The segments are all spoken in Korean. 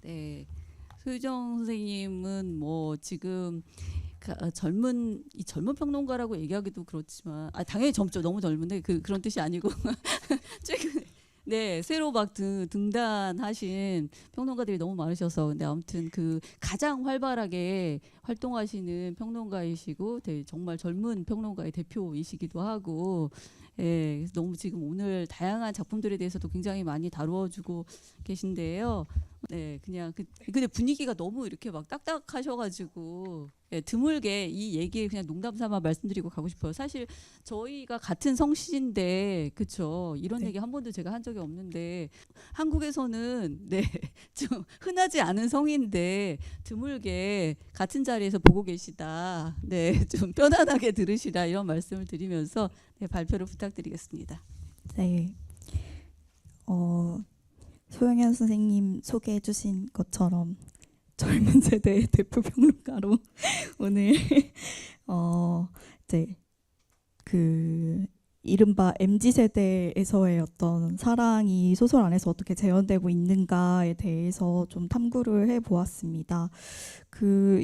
네, 소유정 선생님은 뭐 지금 이 젊은 평론가라고 얘기하기도 그렇지만 당연히 젊죠. 너무 젊은데 그런 뜻이 아니고 최근에 네 새로 막 등단하신 평론가들이 너무 많으셔서 근데 아무튼 가장 활발하게 활동하시는 평론가이시고 정말 젊은 평론가의 대표이시기도 하고 예, 그래서 너무 지금 오늘 다양한 작품들에 대해서도 굉장히 많이 다루어주고 계신데요. 네, 그냥 근데 분위기가 너무 이렇게 막 딱딱하셔가지고 예, 드물게 이 얘기를 그냥 농담 삼아 말씀드리고 가고 싶어요. 사실 저희가 같은 성씨인데 그쵸? 이런 네. 얘기 한 번도 제가 한 적이 없는데 한국에서는 네, 좀 흔하지 않은 성인데 드물게 같은 자리에서 보고 계시다. 네, 좀 편안하게 들으시라 이런 말씀을 드리면서 네, 발표를 부탁드리겠습니다. 네. 소영현 선생님 소개해 주신 것처럼 젊은 세대의 대표 평론가로 오늘 이제 그 이른바 MZ세대에서의 어떤 사랑이 소설 안에서 어떻게 재현되고 있는가에 대해서 좀 탐구를 해보았습니다.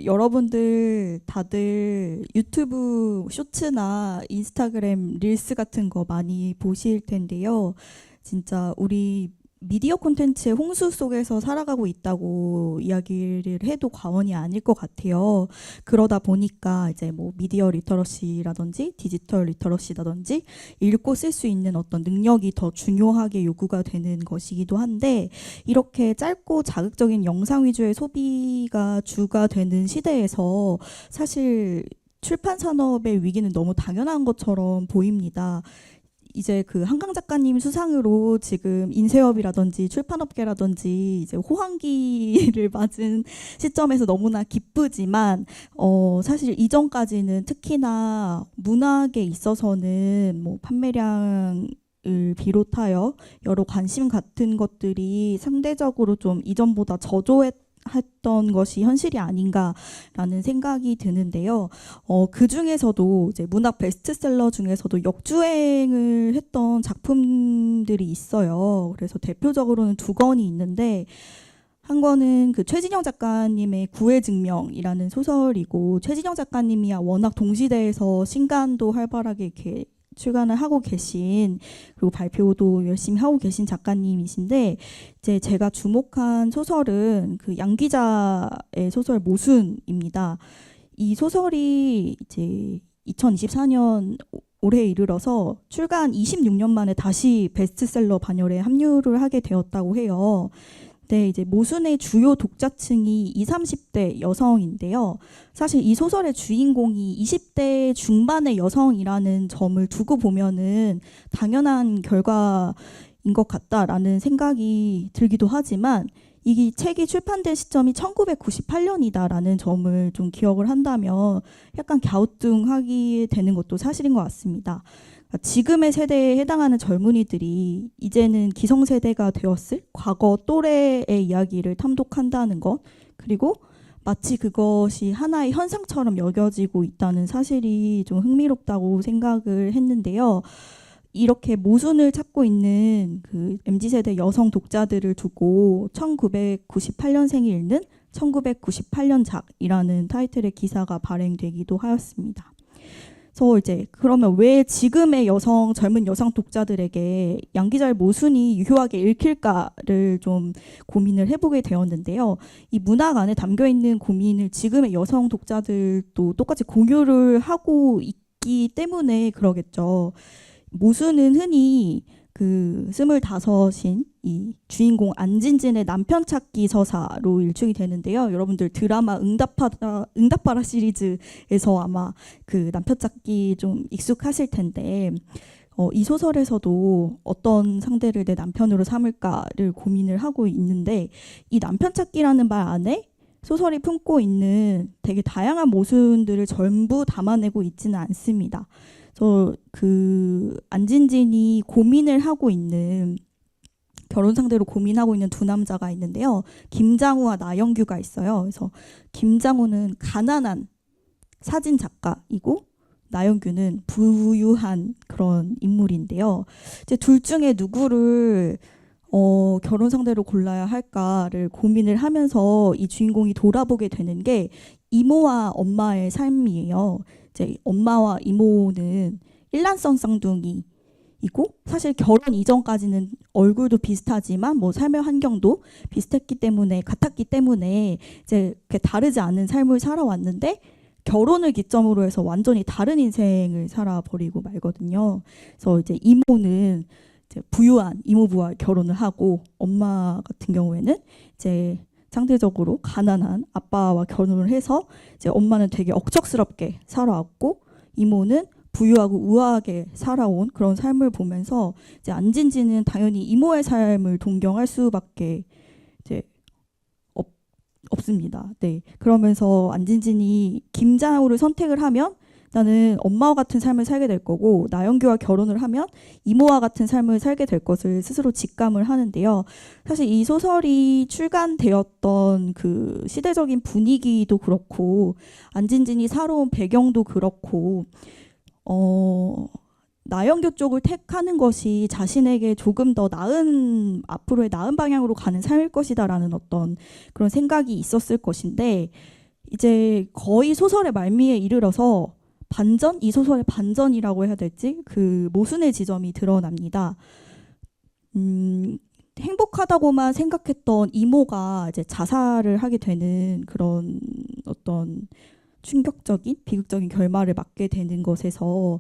여러분들 다들 유튜브 쇼츠나 인스타그램 릴스 같은 거 많이 보실 텐데요. 진짜 우리 미디어 콘텐츠의 홍수 속에서 살아가고 있다고 이야기를 해도 과언이 아닐 것 같아요. 그러다 보니까 이제 뭐 미디어 리터러시라든지 디지털 리터러시라든지 읽고 쓸 수 있는 어떤 능력이 더 중요하게 요구가 되는 것이기도 한데 이렇게 짧고 자극적인 영상 위주의 소비가 주가 되는 시대에서 사실 출판 산업의 위기는 너무 당연한 것처럼 보입니다. 이제 한강 작가님 수상으로 지금 인쇄업이라든지 출판업계라든지 이제 호황기를 맞은 시점에서 너무나 기쁘지만 사실 이전까지는 특히나 문학에 있어서는 뭐 판매량을 비롯하여 여러 관심 같은 것들이 상대적으로 좀 이전보다 저조했던 것이 현실이 아닌가라는 생각이 드는데요. 그 중에서도 이제 문학 베스트셀러 중에서도 역주행을 했던 작품들이 있어요. 그래서 대표적으로는 두 권이 있는데 한 권은 최진영 작가님의 구애증명이라는 소설이고 최진영 작가님이야 워낙 동시대에서 신간도 활발하게 이렇게 출간을 하고 계신 그리고 발표도 열심히 하고 계신 작가님이신데 이제 제가 주목한 소설은 양 기자의 소설 모순입니다. 이 소설이 이제 2024년 올해에 이르러서 출간 26년 만에 다시 베스트셀러 반열에 합류를 하게 되었다고 해요. 네, 이제 모순의 주요 독자층이 20, 30대 여성인데요. 사실 이 소설의 주인공이 20대 중반의 여성이라는 점을 두고 보면은 당연한 결과인 것 같다라는 생각이 들기도 하지만 이 책이 출판된 시점이 1998년이다라는 점을 좀 기억을 한다면 약간 갸우뚱하게 되는 것도 사실인 것 같습니다. 지금의 세대에 해당하는 젊은이들이 이제는 기성세대가 되었을 과거 또래의 이야기를 탐독한다는 것, 그리고 마치 그것이 하나의 현상처럼 여겨지고 있다는 사실이 좀 흥미롭다고 생각을 했는데요. 이렇게 모순을 찾고 있는 MZ세대 여성 독자들을 두고 1998년생이 읽는 1998년작이라는 타이틀의 기사가 발행되기도 하였습니다. 그래서 이제 그러면 왜 지금의 젊은 여성 독자들에게 양 기자의 모순이 유효하게 읽힐까를 좀 고민을 해보게 되었는데요. 이 문학 안에 담겨있는 고민을 지금의 여성 독자들도 똑같이 공유를 하고 있기 때문에 그러겠죠. 모순은 흔히 25인 이 주인공 안진진의 남편 찾기 서사로 일축이 되는데요. 여러분들 드라마 응답하라 시리즈에서 아마 남편 찾기 좀 익숙하실 텐데 이 소설에서도 어떤 상대를 내 남편으로 삼을까를 고민을 하고 있는데 이 남편 찾기라는 말 안에 소설이 품고 있는 되게 다양한 모순들을 전부 담아내고 있지는 않습니다. 안진진이 고민을 하고 있는 결혼 상대로 고민하고 있는 두 남자가 있는데요. 김장우와 나영규가 있어요. 그래서 김장우는 가난한 사진 작가이고 나영규는 부유한 그런 인물인데요. 이제 둘 중에 누구를 결혼 상대로 골라야 할까를 고민을 하면서 이 주인공이 돌아보게 되는 게 이모와 엄마의 삶이에요. 이제 엄마와 이모는 일란성 쌍둥이이고 사실 결혼 이전까지는 얼굴도 비슷하지만 뭐 삶의 환경도 비슷했기 때문에 같았기 때문에 이제 그렇게 다르지 않은 삶을 살아왔는데 결혼을 기점으로 해서 완전히 다른 인생을 살아버리고 말거든요. 그래서 이제 이모는 이제 부유한 이모부와 결혼을 하고 엄마 같은 경우에는 이제 상대적으로 가난한 아빠와 결혼을 해서 이제 엄마는 되게 억척스럽게 살아왔고 이모는 부유하고 우아하게 살아온 그런 삶을 보면서 이제 안진지는 당연히 이모의 삶을 동경할 수밖에 이제 없습니다. 네. 그러면서 안진진이 김장우를 선택을 하면 나는 엄마와 같은 삶을 살게 될 거고 나영규와 결혼을 하면 이모와 같은 삶을 살게 될 것을 스스로 직감을 하는데요. 사실 이 소설이 출간되었던 그 시대적인 분위기도 그렇고 안진진이 살아온 배경도 그렇고 나영규 쪽을 택하는 것이 자신에게 조금 더 나은 앞으로의 나은 방향으로 가는 삶일 것이다라는 어떤 그런 생각이 있었을 것인데 이제 거의 소설의 말미에 이르러서 반전? 이 소설의 반전이라고 해야 될지 그 모순의 지점이 드러납니다. 행복하다고만 생각했던 이모가 이제 자살을 하게 되는 그런 어떤 충격적인 비극적인 결말을 맞게 되는 것에서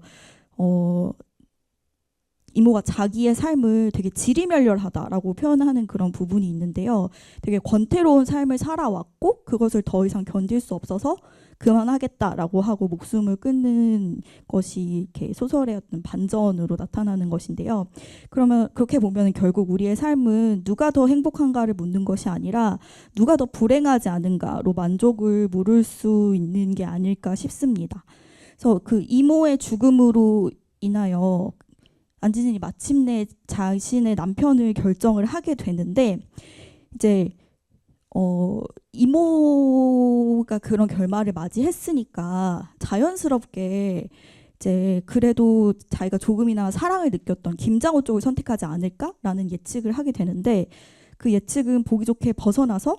이모가 자기의 삶을 되게 지리멸렬하다라고 표현하는 그런 부분이 있는데요. 되게 권태로운 삶을 살아왔고 그것을 더 이상 견딜 수 없어서 그만하겠다라고 하고 목숨을 끊는 것이 이렇게 소설의 어떤 반전으로 나타나는 것인데요. 그러면 그렇게 보면 결국 우리의 삶은 누가 더 행복한가를 묻는 것이 아니라 누가 더 불행하지 않은가로 만족을 물을 수 있는 게 아닐까 싶습니다. 그래서 그 이모의 죽음으로 인하여 안진진이 마침내 자신의 남편을 결정을 하게 되는데 이제 이모가 그런 결말을 맞이했으니까 자연스럽게 이제 그래도 자기가 조금이나 사랑을 느꼈던 김장호 쪽을 선택하지 않을까라는 예측을 하게 되는데 그 예측은 보기 좋게 벗어나서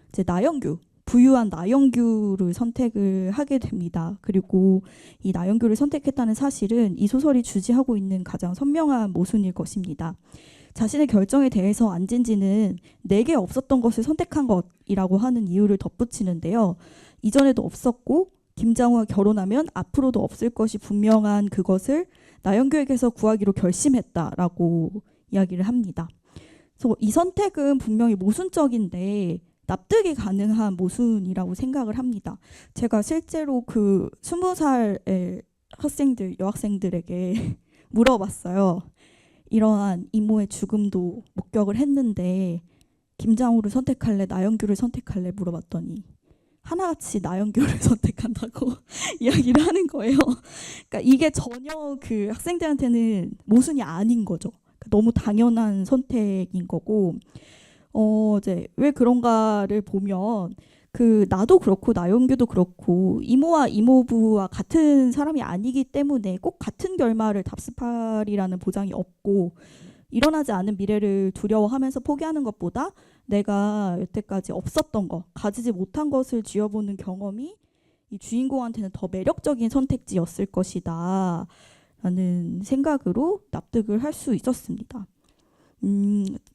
이제 나영규 부유한 나영규를 선택을 하게 됩니다. 그리고 이 나영규를 선택했다는 사실은 이 소설이 주지하고 있는 가장 선명한 모순일 것입니다. 자신의 결정에 대해서 안진지는 내게 없었던 것을 선택한 것이라고 하는 이유를 덧붙이는데요. 이전에도 없었고 김장우와 결혼하면 앞으로도 없을 것이 분명한 그것을 나영규에게서 구하기로 결심했다라고 이야기를 합니다. 그래서 이 선택은 분명히 모순적인데 납득이 가능한 모순이라고 생각을 합니다. 제가 실제로 그 20살의 여학생들에게 물어봤어요. 이러한 이모의 죽음도 목격을 했는데 김장우를 선택할래 나영규를 선택할래 물어봤더니 하나같이 나영규를 선택한다고 이야기를 하는 거예요. 그러니까 이게 전혀 그 학생들한테는 모순이 아닌 거죠. 그러니까 너무 당연한 선택인 거고 이제 왜 그런가를 보면 그 나도 그렇고 나영규도 그렇고 이모와 이모부와 같은 사람이 아니기 때문에 꼭 같은 결말을 답습하리라는 보장이 없고 일어나지 않은 미래를 두려워하면서 포기하는 것보다 내가 여태까지 없었던 것, 가지지 못한 것을 쥐어보는 경험이 이 주인공한테는 더 매력적인 선택지였을 것이다 라는 생각으로 납득을 할 수 있었습니다.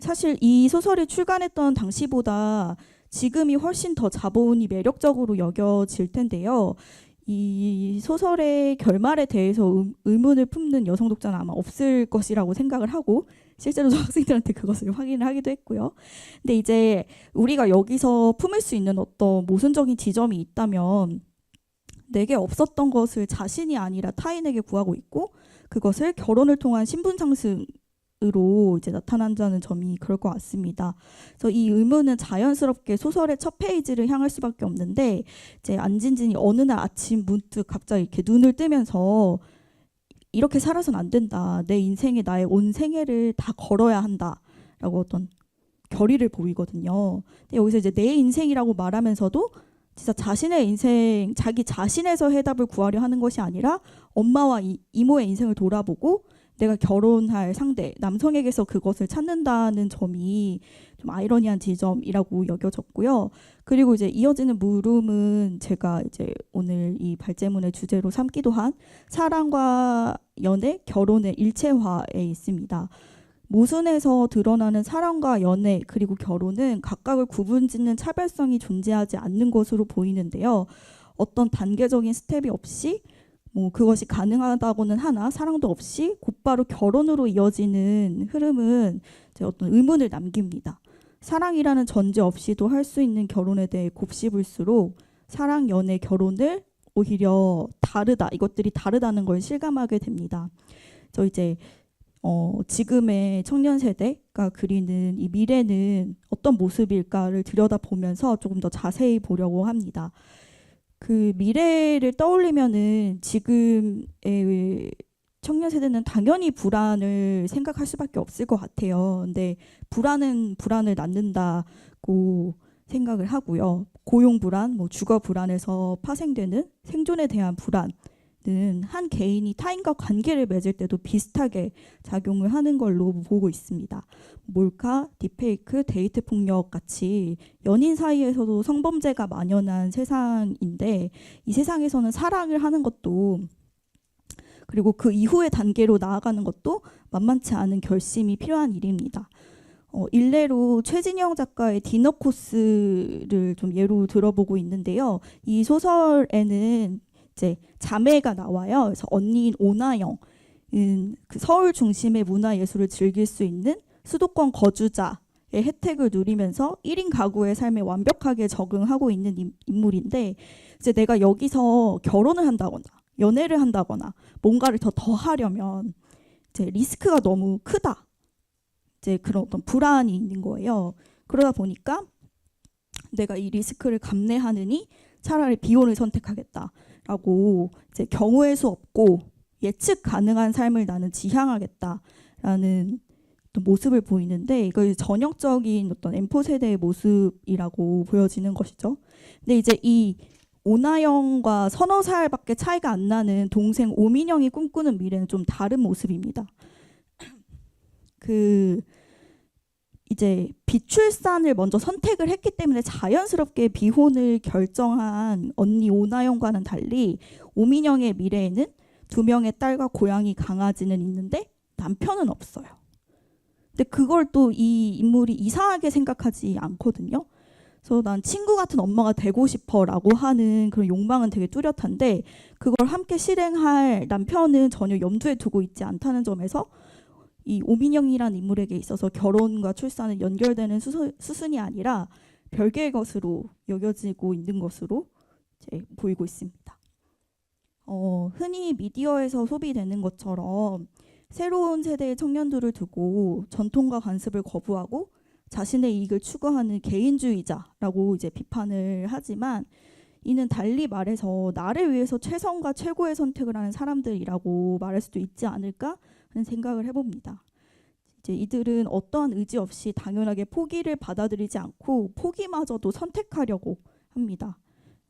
사실 이 소설이 출간했던 당시보다 지금이 훨씬 더 자본이 매력적으로 여겨질 텐데요. 이 소설의 결말에 대해서 의문을 품는 여성 독자는 아마 없을 것이라고 생각을 하고 실제로 학생들한테 그것을 확인을 하기도 했고요. 근데 이제 우리가 여기서 품을 수 있는 어떤 모순적인 지점이 있다면 내게 없었던 것을 자신이 아니라 타인에게 구하고 있고 그것을 결혼을 통한 신분 상승 으로 이제 나타난다는 점이 그럴 것 같습니다. 그래서 이 의문은 자연스럽게 소설의 첫 페이지를 향할 수밖에 없는데 이제 안진진이 어느 날 아침 문득 갑자기 이렇게 눈을 뜨면서 이렇게 살아서는 안 된다. 내 인생에 나의 온 생애를 다 걸어야 한다라고 어떤 결의를 보이거든요. 근데 여기서 이제 내 인생이라고 말하면서도 진짜 자신의 인생, 자기 자신에서 해답을 구하려 하는 것이 아니라 엄마와 이모의 인생을 돌아보고 내가 결혼할 상대 남성에게서 그것을 찾는다는 점이 좀 아이러니한 지점이라고 여겨졌고요. 그리고 이제 이어지는 물음은 제가 이제 오늘 이 발제문의 주제로 삼기도 한 사랑과 연애, 결혼의 일체화에 있습니다. 모순에서 드러나는 사랑과 연애 그리고 결혼은 각각을 구분짓는 차별성이 존재하지 않는 것으로 보이는데요. 어떤 단계적인 스텝이 없이 뭐 그것이 가능하다고는 하나 사랑도 없이 곧바로 결혼으로 이어지는 흐름은 이제 어떤 의문을 남깁니다. 사랑이라는 전제 없이도 할 수 있는 결혼에 대해 곱씹을수록 사랑, 연애, 결혼을 오히려 다르다, 이것들이 다르다는 걸 실감하게 됩니다. 저 이제 지금의 청년 세대가 그리는 이 미래는 어떤 모습일까를 들여다보면서 조금 더 자세히 보려고 합니다. 그 미래를 떠올리면은 지금의 청년 세대는 당연히 불안을 생각할 수밖에 없을 것 같아요. 근데 불안은 불안을 낳는다고 생각을 하고요. 고용 불안, 뭐 주거 불안에서 파생되는 생존에 대한 불안은 한 개인이 타인과 관계를 맺을 때도 비슷하게 작용을 하는 걸로 보고 있습니다. 몰카, 딥페이크, 데이트 폭력 같이 연인 사이에서도 성범죄가 만연한 세상인데 이 세상에서는 사랑을 하는 것도 그리고 그 이후의 단계로 나아가는 것도 만만치 않은 결심이 필요한 일입니다. 일례로 최진영 작가의 디너 코스를 좀 예로 들어보고 있는데요. 이 소설에는 이제 자매가 나와요. 그래서 언니인 오나영은 그 서울 중심의 문화예술을 즐길 수 있는 수도권 거주자의 혜택을 누리면서 1인 가구의 삶에 완벽하게 적응하고 있는 인물인데 이제 내가 여기서 결혼을 한다거나 연애를 한다거나 뭔가를 더 하려면 이제 리스크가 너무 크다. 이제 그런 어떤 불안이 있는 거예요. 그러다 보니까 내가 이 리스크를 감내하느니 차라리 비혼을 선택하겠다라고 이제 경우의 수 없고 예측 가능한 삶을 나는 지향하겠다라는 어떤 모습을 보이는데 이거 전형적인 어떤 M4 세대의 모습이라고 보여지는 것이죠. 근데 이제 이 오나영과 서너 살밖에 차이가 안 나는 동생 오민영이 꿈꾸는 미래는 좀 다른 모습입니다. 이제 비출산을 먼저 선택을 했기 때문에 자연스럽게 비혼을 결정한 언니 오나영과는 달리 오민영의 미래에는 2명의 딸과 고양이 강아지는 있는데 남편은 없어요. 근데 그걸 또 이 인물이 이상하게 생각하지 않거든요. 그래서 난 친구 같은 엄마가 되고 싶어라고 하는 그런 욕망은 되게 뚜렷한데 그걸 함께 실행할 남편은 전혀 염두에 두고 있지 않다는 점에서 이 오민영이라는 인물에게 있어서 결혼과 출산은 연결되는 수순이 아니라 별개의 것으로 여겨지고 있는 것으로 이제 보이고 있습니다. 흔히 미디어에서 소비되는 것처럼 새로운 세대의 청년들을 두고 전통과 관습을 거부하고 자신의 이익을 추구하는 개인주의자라고 이제 비판을 하지만 이는 달리 말해서 나를 위해서 최선과 최고의 선택을 하는 사람들이라고 말할 수도 있지 않을까 하는 생각을 해봅니다. 이제 이들은 어떠한 의지 없이 당연하게 포기를 받아들이지 않고 포기마저도 선택하려고 합니다.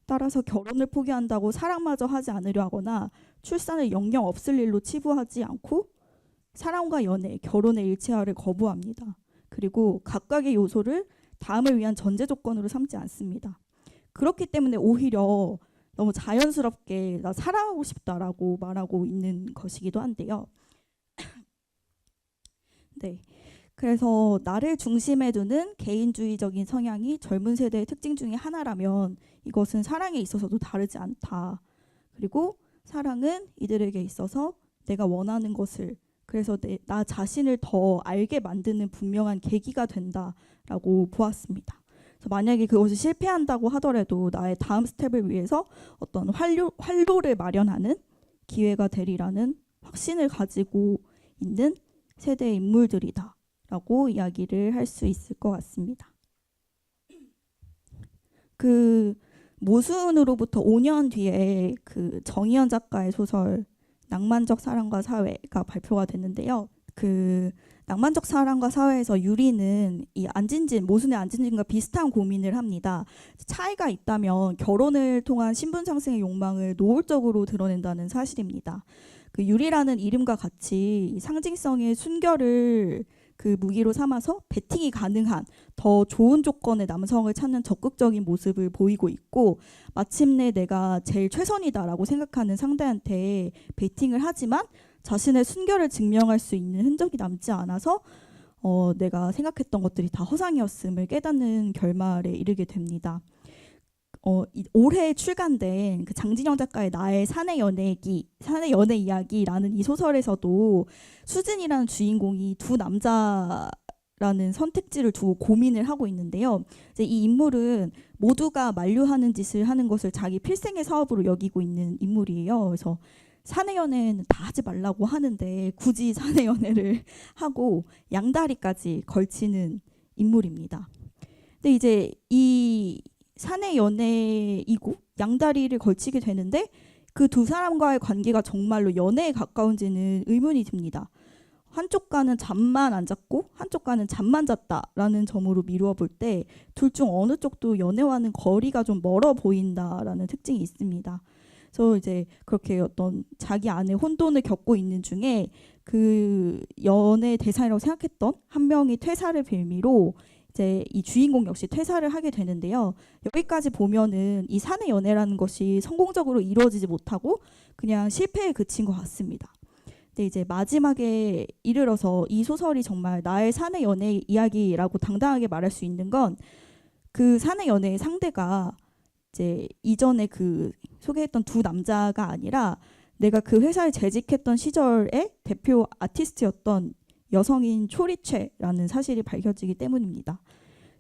따라서 결혼을 포기한다고 사랑마저 하지 않으려 하거나 출산을 영영 없을 일로 치부하지 않고 사랑과 연애, 결혼의 일체화를 거부합니다. 그리고 각각의 요소를 다음을 위한 전제 조건으로 삼지 않습니다. 그렇기 때문에 오히려 너무 자연스럽게 나 사랑하고 싶다라고 말하고 있는 것이기도 한데요. 네, 그래서 나를 중심에 두는 개인주의적인 성향이 젊은 세대의 특징 중에 하나라면 이것은 사랑에 있어서도 다르지 않다. 그리고 사랑은 이들에게 있어서 내가 원하는 것을 그래서 나 자신을 더 알게 만드는 분명한 계기가 된다라고 보았습니다. 그래서 만약에 그것이 실패한다고 하더라도 나의 다음 스텝을 위해서 어떤 활로를 마련하는 기회가 되리라는 확신을 가지고 있는 세대의 인물들이다라고 이야기를 할 수 있을 것 같습니다. 그 모순으로부터 5년 뒤에 그 정희연 작가의 소설 낭만적 사랑과 사회가 발표가 됐는데요. 그 낭만적 사랑과 사회에서 유리는 이 안진진, 모순의 안진진과 비슷한 고민을 합니다. 차이가 있다면 결혼을 통한 신분 상승의 욕망을 노골적으로 드러낸다는 사실입니다. 그 유리라는 이름과 같이 상징성의 순결을 그 무기로 삼아서 베팅이 가능한 더 좋은 조건의 남성을 찾는 적극적인 모습을 보이고 있고, 마침내 내가 제일 최선이다라고 생각하는 상대한테 베팅을 하지만 자신의 순결을 증명할 수 있는 흔적이 남지 않아서 내가 생각했던 것들이 다 허상이었음을 깨닫는 결말에 이르게 됩니다. 올해 출간된 그 장진영 작가의 나의 사내 연애 이야기라는 이 소설에서도 수진이라는 주인공이 두 남자라는 선택지를 두고 고민을 하고 있는데요. 이제 이 인물은 모두가 만류하는 짓을 하는 것을 자기 필생의 사업으로 여기고 있는 인물이에요. 그래서 사내 연애는 다 하지 말라고 하는데 굳이 사내 연애를 하고 양다리까지 걸치는 인물입니다. 근데 이제 이 사내 연애이고 양다리를 걸치게 되는데 그 두 사람과의 관계가 정말로 연애에 가까운지는 의문이 듭니다. 한쪽과는 잠만 안 잤고 한쪽과는 잠만 잤다라는 점으로 미루어 볼 때 둘 중 어느 쪽도 연애와는 거리가 좀 멀어 보인다라는 특징이 있습니다. 그래서 이제 그렇게 어떤 자기 안에 혼돈을 겪고 있는 중에 그 연애 대상이라고 생각했던 한 명이 퇴사를 빌미로 이제 이 주인공 역시 퇴사를 하게 되는데요. 여기까지 보면은 이 사내 연애라는 것이 성공적으로 이루어지지 못하고 그냥 실패에 그친 것 같습니다. 근데 이제 마지막에 이르러서 이 소설이 정말 나의 사내 연애 이야기라고 당당하게 말할 수 있는 건 그 사내 연애의 상대가 이제 이전에 그 소개했던 두 남자가 아니라 내가 그 회사에 재직했던 시절의 대표 아티스트였던 여성인 초리채라는 사실이 밝혀지기 때문입니다.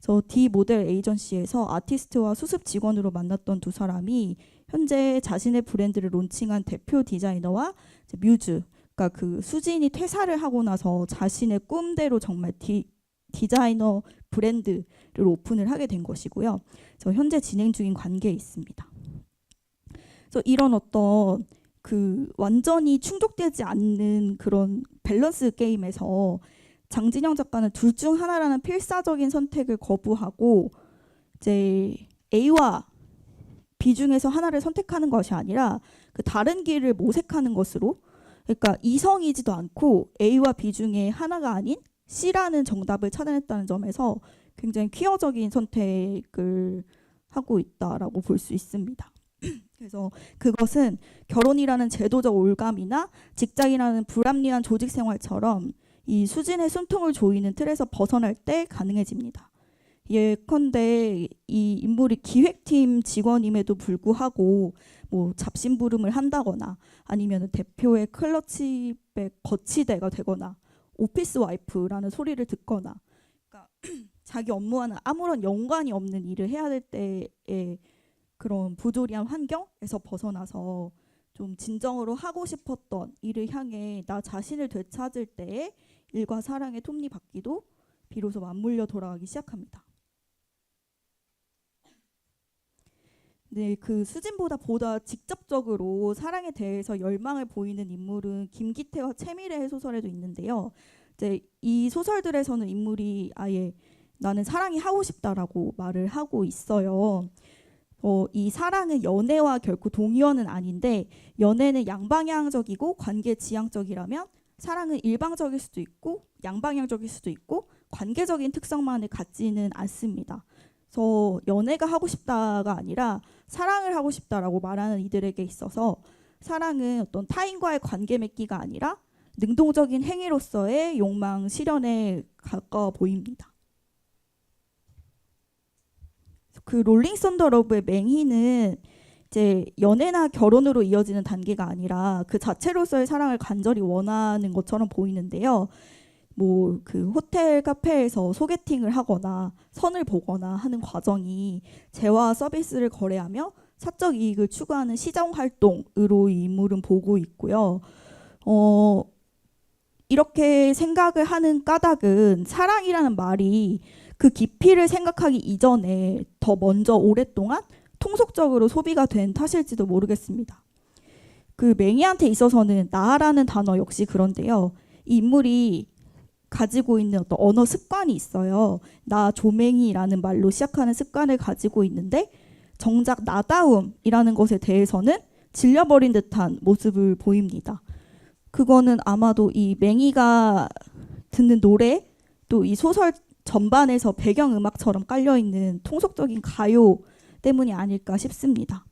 그래서 D 모델 에이전시에서 아티스트와 수습 직원으로 만났던 두 사람이 현재 자신의 브랜드를 론칭한 대표 디자이너와 이제 뮤즈, 그러니까 그 수진이 퇴사를 하고 나서 자신의 꿈대로 정말 디자이너 브랜드를 오픈을 하게 된 것이고요. 그래서 현재 진행 중인 관계에 있습니다. 그래서 이런 어떤 그 완전히 충족되지 않는 그런 밸런스 게임에서 장진영 작가는 둘 중 하나라는 필사적인 선택을 거부하고 이제 A와 B 중에서 하나를 선택하는 것이 아니라 그 다른 길을 모색하는 것으로, 그러니까 이성이지도 않고 A와 B 중에 하나가 아닌 C라는 정답을 찾아냈다는 점에서 굉장히 퀴어적인 선택을 하고 있다라고 볼 수 있습니다. 그래서 그것은 결혼이라는 제도적 올감이나 직장이라는 불합리한 조직 생활처럼 이 수진의 숨통을 조이는 틀에서 벗어날 때 가능해집니다. 예컨대 이 인물이 기획팀 직원임에도 불구하고 뭐 잡심부름을 한다거나 아니면 대표의 클러치백 거치대가 되거나 오피스 와이프라는 소리를 듣거나, 그러니까 자기 업무와는 아무런 연관이 없는 일을 해야 될 때의 그런 부조리한 환경에서 벗어나서 좀 진정으로 하고 싶었던 일을 향해 나 자신을 되찾을 때에 일과 사랑의 톱니바퀴도 비로소 맞물려 돌아가기 시작합니다. 네, 그 수진보다 보다 직접적으로 사랑에 대해서 열망을 보이는 인물은 김기태와 채미래의 소설에도 있는데요. 이제 이 소설들에서는 인물이 아예 나는 사랑이 하고 싶다라고 말을 하고 있어요. 이 사랑은 연애와 결코 동의어는 아닌데 연애는 양방향적이고 관계 지향적이라면 사랑은 일방적일 수도 있고 양방향적일 수도 있고 관계적인 특성만을 갖지는 않습니다. 그래서 연애가 하고 싶다가 아니라 사랑을 하고 싶다라고 말하는 이들에게 있어서 사랑은 어떤 타인과의 관계 맺기가 아니라 능동적인 행위로서의 욕망 실현에 가까워 보입니다. 그 롤링 썬더 러브의 맹희는 이제 연애나 결혼으로 이어지는 단계가 아니라 그 자체로서의 사랑을 간절히 원하는 것처럼 보이는데요. 뭐 그 호텔 카페에서 소개팅을 하거나 선을 보거나 하는 과정이 재화 서비스를 거래하며 사적 이익을 추구하는 시장 활동으로 이 인물은 보고 있고요. 이렇게 생각을 하는 까닭은 사랑이라는 말이 그 깊이를 생각하기 이전에 더 먼저 오랫동안 통속적으로 소비가 된 탓일지도 모르겠습니다. 그 맹희한테 있어서는 나라는 단어 역시 그런데요. 이 인물이 가지고 있는 어떤 언어 습관이 있어요. 나 조맹이라는 말로 시작하는 습관을 가지고 있는데 정작 나다움이라는 것에 대해서는 질려버린 듯한 모습을 보입니다. 그거는 아마도 이 맹이가 듣는 노래 또 이 소설 전반에서 배경음악처럼 깔려있는 통속적인 가요 때문이 아닐까 싶습니다.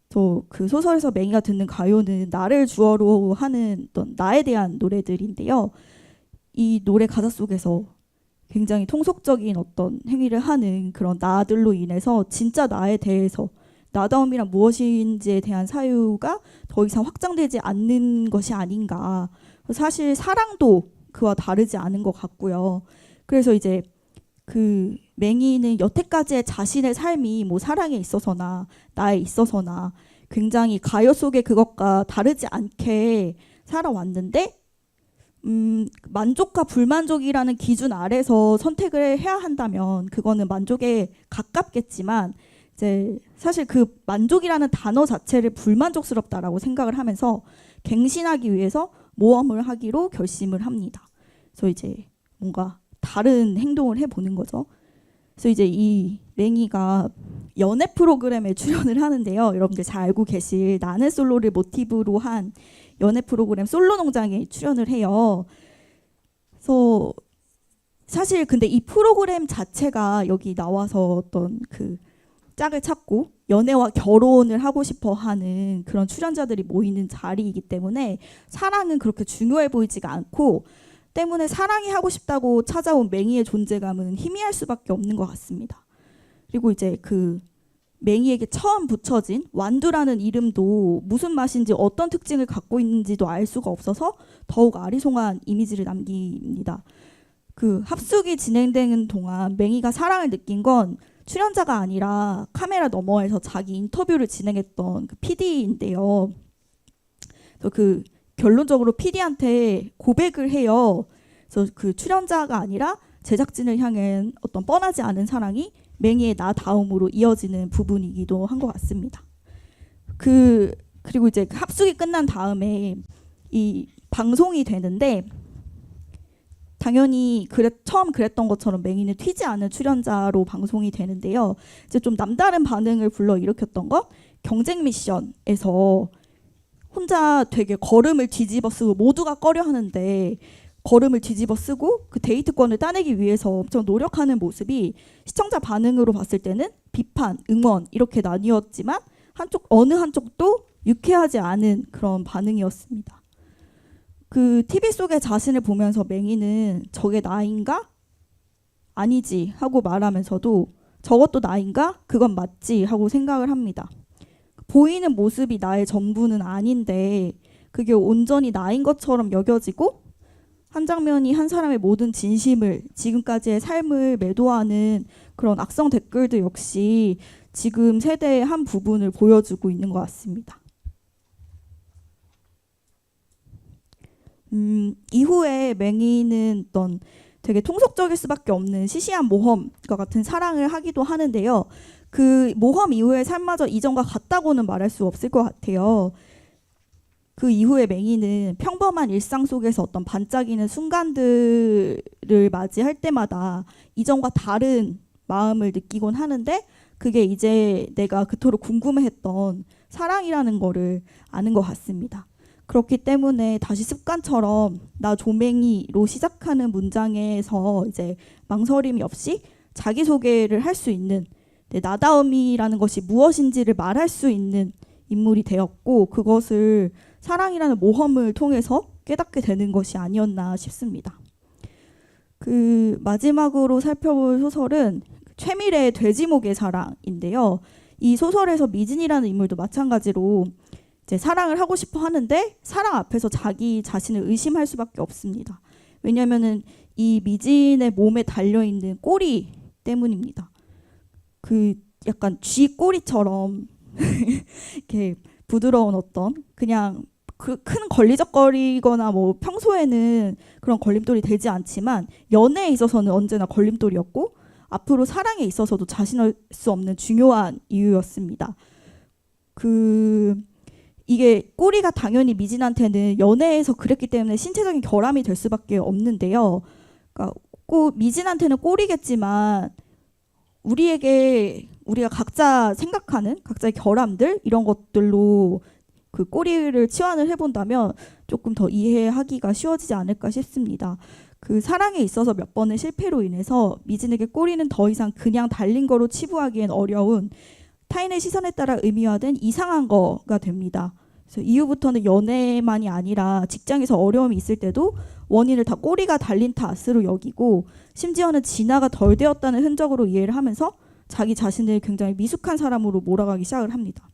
저 그 소설에서 맹이가 듣는 가요는 나를 주어로 하는 어떤 나에 대한 노래들인데요. 이 노래 가사 속에서 굉장히 통속적인 어떤 행위를 하는 그런 나들로 인해서 진짜 나에 대해서 나다움이란 무엇인지에 대한 사유가 더 이상 확장되지 않는 것이 아닌가. 사실 사랑도 그와 다르지 않은 것 같고요. 그래서 이제 그 맹이는 여태까지의 자신의 삶이 뭐 사랑에 있어서나 나에 있어서나 굉장히 가요 속의 그것과 다르지 않게 살아왔는데 만족과 불만족이라는 기준 아래서 선택을 해야 한다면 그거는 만족에 가깝겠지만 이제 사실 그 만족이라는 단어 자체를 불만족스럽다라고 생각을 하면서 갱신하기 위해서 모험을 하기로 결심을 합니다. 그래서 이제 뭔가 다른 행동을 해보는 거죠. 그래서 이제 이 맹이가 연애 프로그램에 출연을 하는데요. 여러분들 잘 알고 계실 나는 솔로를 모티브로 한 연애 프로그램 솔로농장에 출연을 해요. 그래서 사실 근데 이 프로그램 자체가 여기 나와서 어떤 그 짝을 찾고 연애와 결혼을 하고 싶어 하는 그런 출연자들이 모이는 자리이기 때문에 사랑은 그렇게 중요해 보이지가 않고 때문에 사랑이 하고 싶다고 찾아온 맹이의 존재감은 희미할 수밖에 없는 것 같습니다. 그리고 이제 그 맹이에게 처음 붙여진 완두라는 이름도 무슨 맛인지 어떤 특징을 갖고 있는지도 알 수가 없어서 더욱 아리송한 이미지를 남깁니다. 그 합숙이 진행되는 동안 맹이가 사랑을 느낀 건 출연자가 아니라 카메라 너머에서 자기 인터뷰를 진행했던 그 PD인데요. 그 결론적으로 PD한테 고백을 해요. 그래서 그 출연자가 아니라 제작진을 향한 어떤 뻔하지 않은 사랑이 맹이의 나다움으로 이어지는 부분이기도 한 것 같습니다. 그리고 이제 합숙이 끝난 다음에 이 방송이 되는데 당연히 처음 그랬던 것처럼 맹이는 튀지 않은 출연자로 방송이 되는데요. 이제 좀 남다른 반응을 불러일으켰던 건 경쟁 미션에서 혼자 되게 걸음을 뒤집어 쓰고 모두가 꺼려 하는데 걸음을 뒤집어 쓰고 그 데이트권을 따내기 위해서 엄청 노력하는 모습이 시청자 반응으로 봤을 때는 비판, 응원 이렇게 나뉘었지만 어느 한쪽도 유쾌하지 않은 그런 반응이었습니다. 그 TV 속의 자신을 보면서 맹이는 저게 나인가? 아니지 하고 말하면서도 저것도 나인가? 그건 맞지 하고 생각을 합니다. 보이는 모습이 나의 전부는 아닌데 그게 온전히 나인 것처럼 여겨지고 한 장면이 한 사람의 모든 진심을 지금까지의 삶을 매도하는 그런 악성 댓글도 역시 지금 세대의 한 부분을 보여주고 있는 것 같습니다. 이후에 맹이는 어떤 되게 통속적일 수밖에 없는 시시한 모험과 같은 사랑을 하기도 하는데요. 그 모험 이후의 삶마저 이전과 같다고는 말할 수 없을 것 같아요. 그 이후에 맹이는 평범한 일상 속에서 어떤 반짝이는 순간들을 맞이할 때마다 이전과 다른 마음을 느끼곤 하는데 그게 이제 내가 그토록 궁금해했던 사랑이라는 거를 아는 것 같습니다. 그렇기 때문에 다시 습관처럼 나 조맹이로 시작하는 문장에서 이제 망설임이 없이 자기소개를 할 수 있는 나다움이라는 것이 무엇인지를 말할 수 있는 인물이 되었고 그것을 사랑이라는 모험을 통해서 깨닫게 되는 것이 아니었나 싶습니다. 그 마지막으로 살펴볼 소설은 최미래의 돼지목의 사랑인데요. 이 소설에서 미진이라는 인물도 마찬가지로 이제 사랑을 하고 싶어 하는데 사랑 앞에서 자기 자신을 의심할 수밖에 없습니다. 왜냐하면은 이 미진의 몸에 달려있는 꼬리 때문입니다. 그 약간 쥐 꼬리처럼 이렇게 부드러운 어떤 그냥 큰 걸리적거리거나 뭐 평소에는 그런 걸림돌이 되지 않지만 연애에 있어서는 언제나 걸림돌이었고 앞으로 사랑에 있어서도 자신할 수 없는 중요한 이유였습니다. 이게 꼬리가 당연히 미진한테는 연애에서 그랬기 때문에 신체적인 결함이 될 수밖에 없는데요. 그러니까 꼭 미진한테는 꼬리겠지만 우리가 각자 생각하는 각자의 결함들 이런 것들로 그 꼬리를 치환을 해본다면 조금 더 이해하기가 쉬워지지 않을까 싶습니다. 그 사랑에 있어서 몇 번의 실패로 인해서 미진에게 꼬리는 더 이상 그냥 달린 거로 치부하기엔 어려운 타인의 시선에 따라 의미화된 이상한 거가 됩니다. 그래서 이후부터는 연애만이 아니라 직장에서 어려움이 있을 때도 원인을 다 꼬리가 달린 탓으로 여기고 심지어는 진화가 덜 되었다는 흔적으로 이해를 하면서 자기 자신을 굉장히 미숙한 사람으로 몰아가기 시작을 합니다.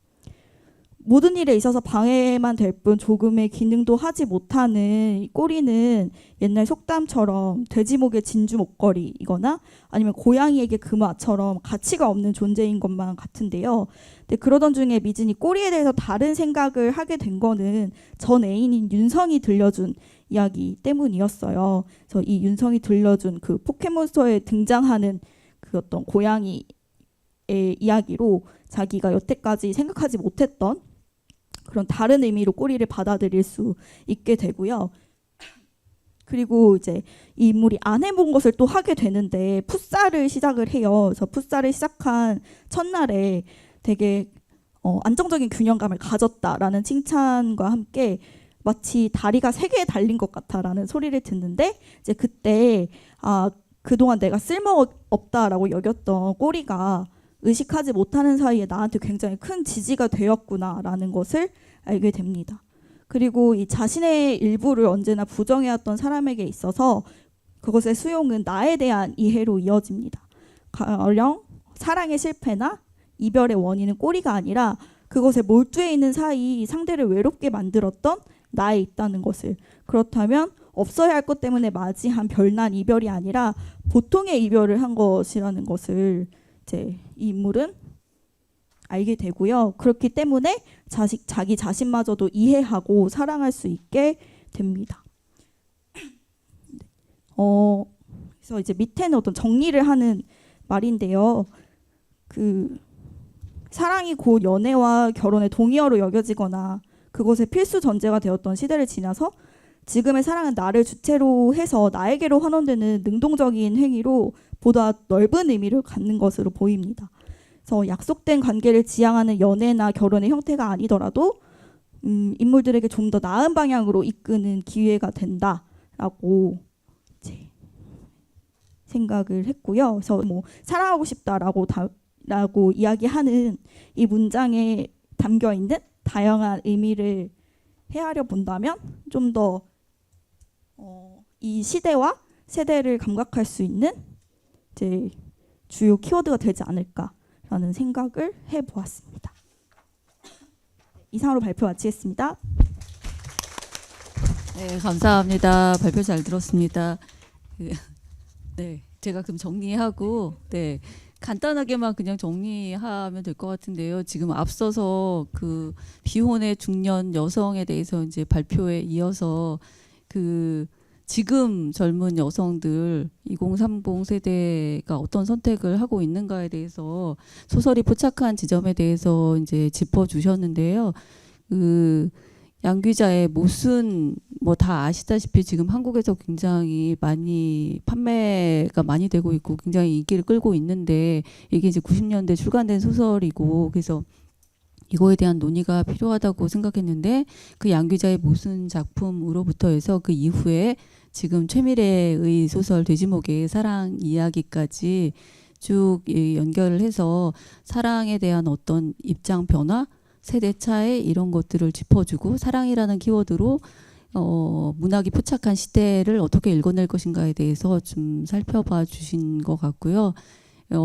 모든 일에 있어서 방해만 될 뿐 조금의 기능도 하지 못하는 이 꼬리는 옛날 속담처럼 돼지목의 진주 목걸이이거나 아니면 고양이에게 금화처럼 가치가 없는 존재인 것만 같은데요. 근데 그러던 중에 미진이 꼬리에 대해서 다른 생각을 하게 된 거는 전 애인인 윤성이 들려준 이야기 때문이었어요. 그래서 이 윤성이 들려준 그 포켓몬스터에 등장하는 그 어떤 고양이의 이야기로 자기가 여태까지 생각하지 못했던 그런 다른 의미로 꼬리를 받아들일 수 있게 되고요. 그리고 이제 이 인물이 안 해본 것을 또 하게 되는데 풋살을 시작을 해요. 그래서 풋살을 시작한 첫날에 되게 안정적인 균형감을 가졌다라는 칭찬과 함께 마치 다리가 3개에 달린 것 같아라는 소리를 듣는데 이제 그때 그동안 내가 쓸모없다라고 여겼던 꼬리가 의식하지 못하는 사이에 나한테 굉장히 큰 지지가 되었구나라는 것을 알게 됩니다. 그리고 이 자신의 일부를 언제나 부정해왔던 사람에게 있어서 그것의 수용은 나에 대한 이해로 이어집니다. 가령 사랑의 실패나 이별의 원인은 꼬리가 아니라 그것에 몰두해 있는 사이 상대를 외롭게 만들었던 나에 있다는 것을, 그렇다면 없어야 할 것 때문에 맞이한 별난 이별이 아니라 보통의 이별을 한 것이라는 것을 이제 이 인물은 알게 되고요. 그렇기 때문에 자기 자신마저도 이해하고 사랑할 수 있게 됩니다. 그래서 이제 밑에는 어떤 정리를 하는 말인데요. 그 사랑이 곧 연애와 결혼의 동의어로 여겨지거나 그것의 필수 전제가 되었던 시대를 지나서 지금의 사랑은 나를 주체로 해서 나에게로 환원되는 능동적인 행위로 보다 넓은 의미를 갖는 것으로 보입니다. 그래서 약속된 관계를 지향하는 연애나 결혼의 형태가 아니더라도 인물들에게 좀 더 나은 방향으로 이끄는 기회가 된다라고 이제 생각을 했고요. 그래서 뭐 사랑하고 싶다라고 라고 이야기하는 이 문장에 담겨 있는 다양한 의미를 헤아려 본다면 좀 더 이 시대와 세대를 감각할 수 있는 이제 주요 키워드가 되지 않을까라는 생각을 해보았습니다. 이상으로 발표 마치겠습니다. 네, 감사합니다. 발표 잘 들었습니다. 네, 제가 그럼 정리하고 간단하게만 그냥 정리하면 될 것 같은데요. 지금 앞서서 그 비혼의 중년 여성에 대해서 이제 발표에 이어서 그 지금 젊은 여성들 2030 세대가 어떤 선택을 하고 있는가에 대해서 소설이 포착한 지점에 대해서 이제 짚어주셨는데요. 그 양귀자의 못은 뭐 다 아시다시피 지금 한국에서 굉장히 많이 판매가 많이 되고 있고 굉장히 인기를 끌고 있는데 이게 이제 90년대 출간된 소설이고 그래서 이거에 대한 논의가 필요하다고 생각했는데 그 양귀자의 못은 작품으로부터 해서 그 이후에 지금 최미래의 소설 돼지목의 사랑 이야기까지 쭉 연결을 해서 사랑에 대한 어떤 입장 변화, 세대 차이 이런 것들을 짚어주고 사랑이라는 키워드로 문학이 포착한 시대를 어떻게 읽어낼 것인가에 대해서 좀 살펴봐 주신 것 같고요.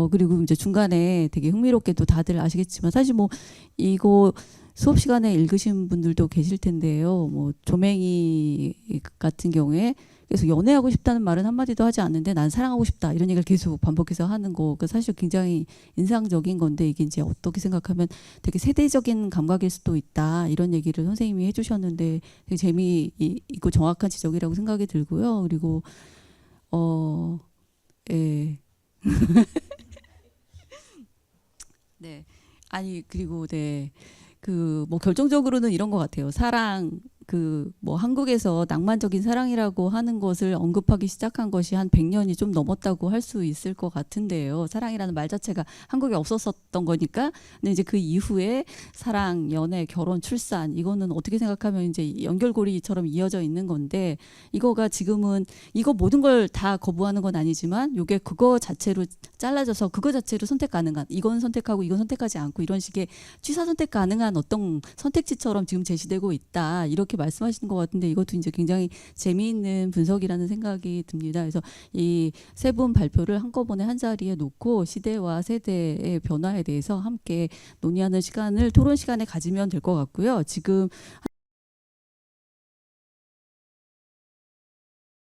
그리고 이제 중간에 되게 흥미롭게도 다들 아시겠지만 사실 뭐 이거 수업 시간에 읽으신 분들도 계실 텐데요. 뭐 조맹이 같은 경우에 그래서 연애하고 싶다는 말은 한마디도 하지 않는데 난 사랑하고 싶다 이런 얘기를 계속 반복해서 하는 거 사실 굉장히 인상적인 건데 이게 이제 어떻게 생각하면 되게 세대적인 감각일 수도 있다 이런 얘기를 선생님이 해주셨는데 되게 재미있고 정확한 지적이라고 생각이 들고요. 그리고 예. 네. 아니 그리고 그 뭐 결정적으로는 이런 것 같아요. 사랑 그 뭐 한국에서 낭만적인 사랑이라고 하는 것을 언급하기 시작한 것이 한 100년이 좀 넘었다고 할 수 있을 것 같은데요. 사랑이라는 말 자체가 한국에 없었었던 거니까. 근데 이제 그 이후에 사랑, 연애, 결혼, 출산 이거는 어떻게 생각하면 이제 연결고리처럼 이어져 있는 건데 이거가 지금은 이거 모든 걸 다 거부하는 건 아니지만 요게 그거 자체로 잘라져서 그거 자체로 선택 가능한 이건 선택하고 이건 선택하지 않고 이런 식의 취사 선택 가능한 어떤 선택지처럼 지금 제시되고 있다 이렇게 말씀하시는 것 같은데 이것도 이제 굉장히 재미있는 분석이라는 생각이 듭니다. 그래서 이 세 분 발표를 한꺼번에 한 자리에 놓고 시대와 세대의 변화에 대해서 함께 논의하는 시간을 토론 시간에 가지면 될 것 같고요. 지금